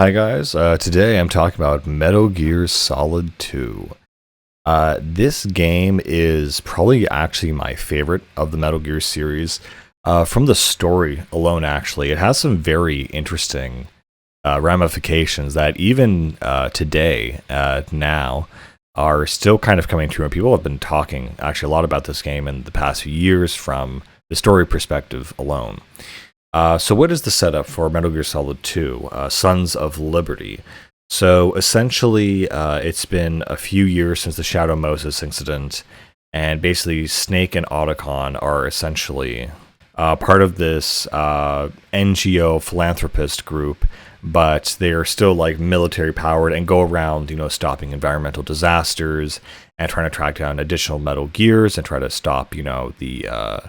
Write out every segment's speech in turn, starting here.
Hi guys, today I'm talking about Metal Gear Solid 2. This game is probably actually my favorite of the Metal Gear series. From the story alone, actually, it has some very interesting ramifications that even today, now, are still kind of coming through. And people have been talking actually a lot about this game in the past few years from the story perspective alone. So what is the setup for Metal Gear Solid 2, Sons of Liberty? So essentially, it's been a few years since the Shadow Moses incident, and basically Snake and Otacon are essentially part of this NGO philanthropist group, but they are still like military powered and go around, stopping environmental disasters and trying to track down additional Metal Gears and try to stop, the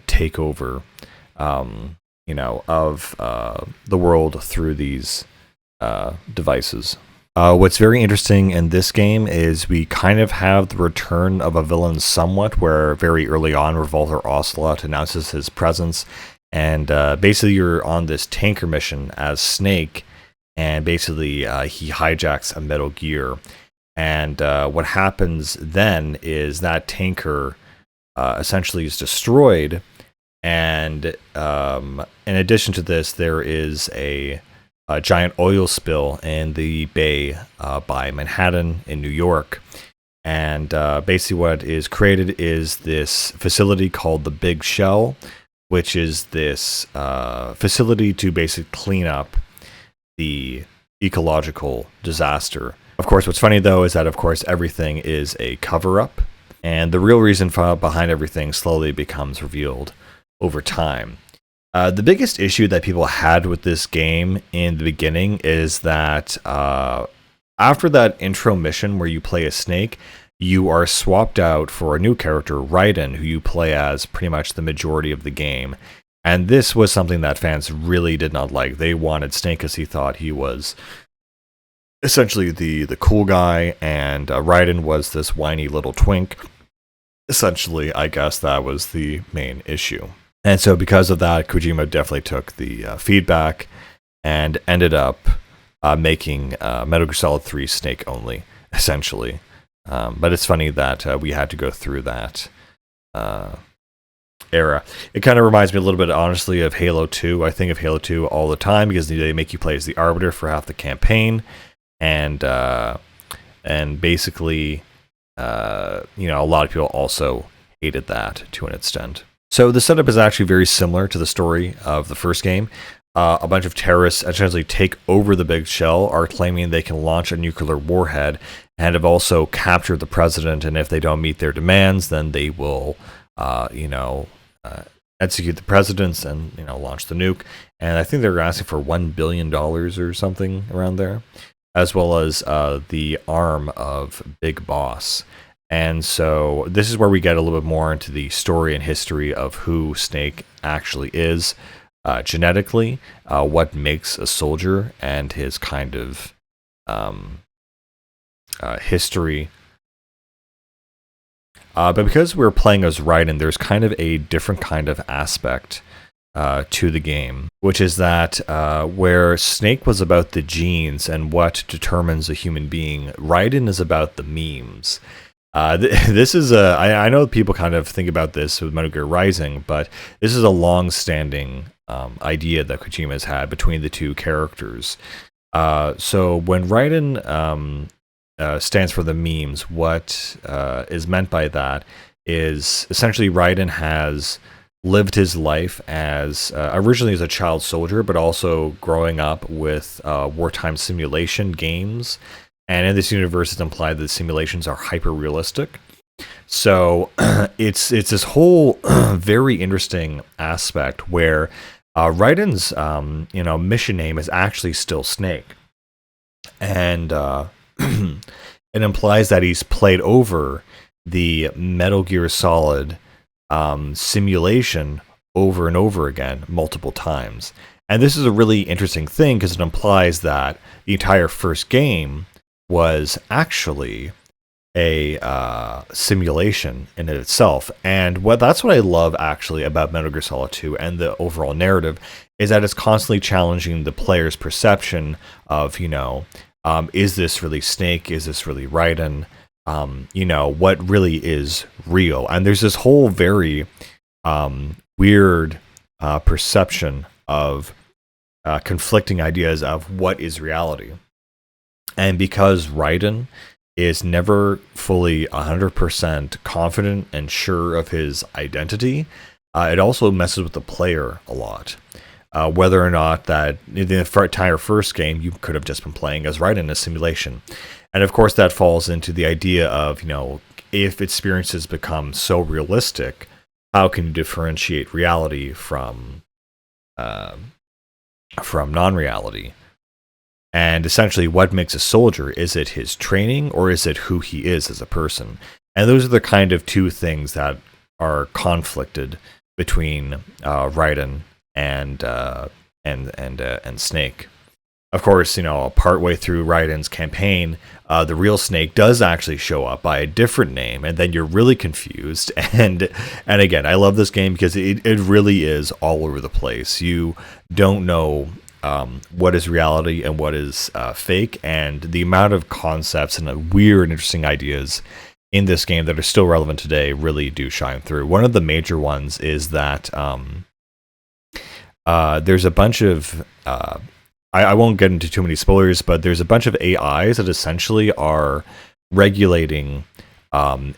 takeover of the world through these devices. What's very interesting in this game is we kind of have the return of a villain somewhat, where very early on Revolver Ocelot announces his presence, and basically you're on this tanker mission as Snake, and basically he hijacks a Metal Gear. And what happens then is that tanker essentially is destroyed, and in addition to this, there is a giant oil spill in the bay by Manhattan in New York. And basically, what is created is this facility called the Big Shell, which is this facility to basically clean up the ecological disaster. Of course, what's funny though is that, of course, everything is a cover up, and the real reason behind everything slowly becomes revealed over time. The biggest issue that people had with this game in the beginning is that after that intro mission where you play as Snake, you are swapped out for a new character, Raiden, who you play as pretty much the majority of the game. And this was something that fans really did not like. They wanted Snake because he thought he was essentially the cool guy, and Raiden was this whiny little twink. Essentially, I guess that was the main issue. And so because of that, Kojima definitely took the feedback and ended up making Metal Gear Solid 3 Snake only, essentially. But it's funny that we had to go through that era. It kind of reminds me a little bit, honestly, of Halo 2. I think of Halo 2 all the time because they make you play as the Arbiter for half the campaign. And basically, a lot of people also hated that to an extent. So the setup is actually very similar to the story of the first game. A bunch of terrorists essentially take over the Big Shell, are claiming they can launch a nuclear warhead, and have also captured the president. And if they don't meet their demands, then they will, execute the presidents and launch the nuke. And I think they're asking for $1 billion or something around there, as well as the arm of Big Boss. And so this is where we get a little bit more into the story and history of who Snake actually is genetically, what makes a soldier, and his kind of history. But because we're playing as Raiden, there's kind of a different kind of aspect to the game, which is that where Snake was about the genes and what determines a human being, Raiden is about the memes. This is I know people kind of think about this with Metal Gear Rising, but this is a long-standing idea that Kojima has had between the two characters. So when Raiden stands for the memes, what is meant by that is essentially Raiden has lived his life as originally as a child soldier, but also growing up with wartime simulation games. And in this universe, it's implied that the simulations are hyper realistic. So it's this whole very interesting aspect where Raiden's mission name is actually still Snake, and it implies that he's played over the Metal Gear Solid simulation over and over again multiple times. And this is a really interesting thing because it implies that the entire first game was actually a simulation in itself. And that's what I love actually about Metal Gear Solid 2 and the overall narrative is that it's constantly challenging the player's perception of, is this really Snake? Is this really Raiden? What really is real? And there's this whole very weird perception of conflicting ideas of what is reality. And because Raiden is never fully 100% confident and sure of his identity, it also messes with the player a lot. Whether or not that in the entire first game, you could have just been playing as Raiden in a simulation. And of course, that falls into the idea of, if experiences become so realistic, how can you differentiate reality from non-reality? And essentially, what makes a soldier? Is it his training, or is it who he is as a person? And those are the kind of two things that are conflicted between Raiden and Snake. Of course, partway through Raiden's campaign, the real Snake does actually show up by a different name, and then you're really confused. And again, I love this game because it really is all over the place. You don't know what is reality and what is fake, and the amount of concepts and weird, interesting ideas in this game that are still relevant today really do shine through. One of the major ones is that there's a bunch of I won't get into too many spoilers, but there's a bunch of AIs that essentially are regulating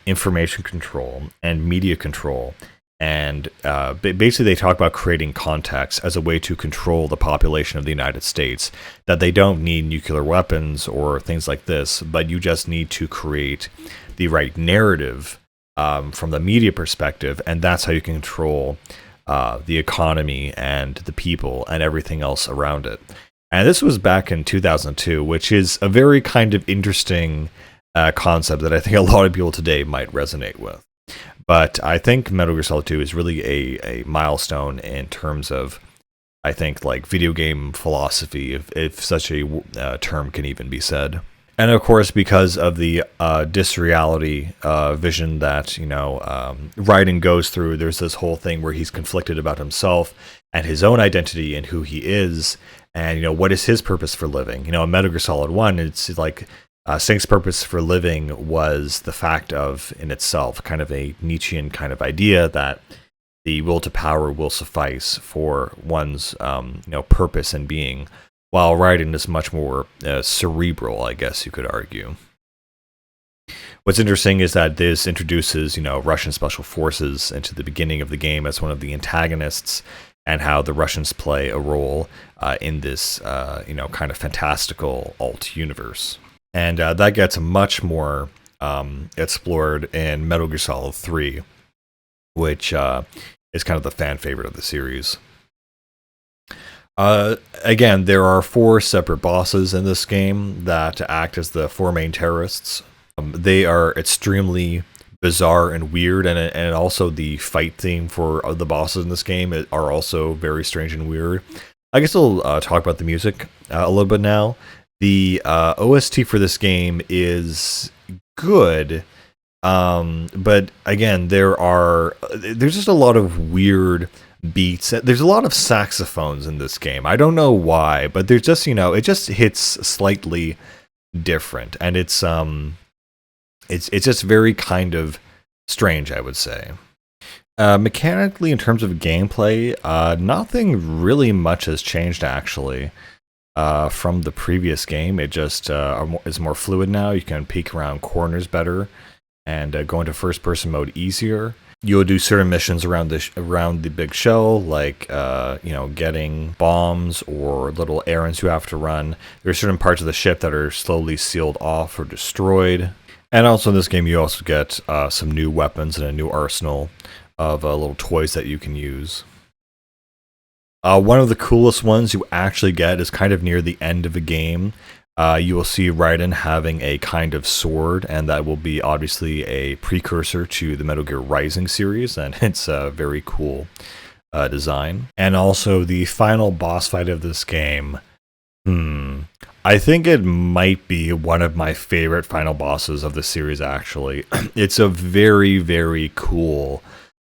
information control and media control. And basically, they talk about creating context as a way to control the population of the United States, that they don't need nuclear weapons or things like this, but you just need to create the right narrative from the media perspective, and that's how you can control the economy and the people and everything else around it. And this was back in 2002, which is a very kind of interesting concept that I think a lot of people today might resonate with. But I think Metal Gear Solid 2 is really a milestone in terms of, I think, like video game philosophy, if such a term can even be said. And of course, because of the disreality vision that, Raiden goes through, there's this whole thing where he's conflicted about himself and his own identity and who he is, and, what is his purpose for living. In Metal Gear Solid 1, it's like Snake's purpose for living was the fact of, in itself, kind of a Nietzschean kind of idea that the will to power will suffice for one's, purpose and being, while Raiden is much more cerebral, I guess you could argue. What's interesting is that this introduces, Russian special forces into the beginning of the game as one of the antagonists, and how the Russians play a role in this, kind of fantastical alt universe. And that gets much more explored in Metal Gear Solid 3, which is kind of the fan favorite of the series. Again, there are 4 separate bosses in this game that act as the 4 main terrorists. They are extremely bizarre and weird, and also the fight theme for the bosses in this game are also very strange and weird. I guess I'll talk about the music a little bit now. The OST for this game is good, but again, there's just a lot of weird beats. There's a lot of saxophones in this game. I don't know why, but there's just, it just hits slightly different, and it's just very kind of strange, I would say. Mechanically, in terms of gameplay, nothing really much has changed, actually, from the previous game. It just is more fluid now. You can peek around corners better and go into first-person mode easier. You'll do certain missions around the big shell, like getting bombs or little errands you have to run. There are certain parts of the ship that are slowly sealed off or destroyed. And also in this game, you also get some new weapons and a new arsenal of little toys that you can use. One of the coolest ones you actually get is kind of near the end of the game. You will see Raiden having a kind of sword, and that will be obviously a precursor to the Metal Gear Rising series, and it's a very cool design. And also the final boss fight of this game, I think it might be one of my favorite final bosses of the series, actually. It's a very, very cool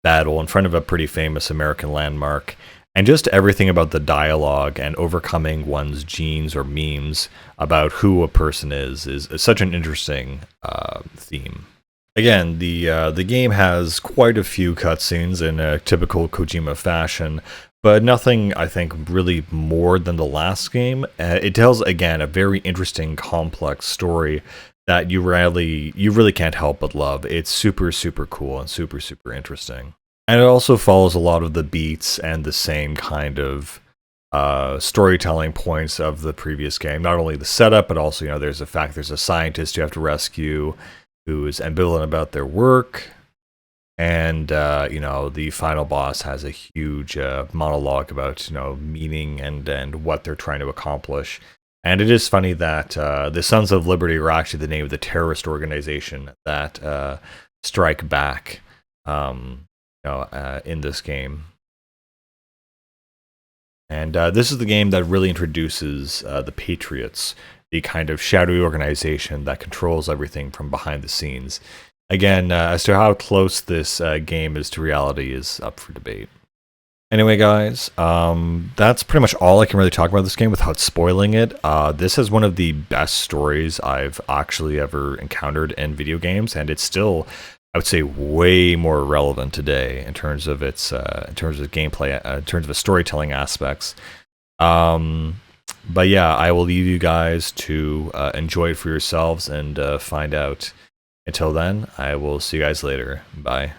battle in front of a pretty famous American landmark. And just everything about the dialogue and overcoming one's genes or memes about who a person is such an interesting theme. Again, the game has quite a few cutscenes in a typical Kojima fashion, but nothing I think really more than the last game. It tells again a very interesting, complex story that you really can't help but love. It's super super cool and super super interesting, and it also follows a lot of the beats and the same kind of storytelling points of the previous game. Not only the setup, but also there's there's a scientist you have to rescue who is ambivalent about their work. And the final boss has a huge monologue about meaning and what they're trying to accomplish. And it is funny that the Sons of Liberty are actually the name of the terrorist organization that strike back in this game. And this is the game that really introduces the Patriots, the kind of shadowy organization that controls everything from behind the scenes. Again, as to how close this game is to reality is up for debate. Anyway, guys, that's pretty much all I can really talk about this game without spoiling it. This is one of the best stories I've actually ever encountered in video games, and it's still, I would say, way more relevant today in terms of its gameplay, in terms of its storytelling aspects. But yeah, I will leave you guys to enjoy it for yourselves and find out. Until then, I will see you guys later. Bye.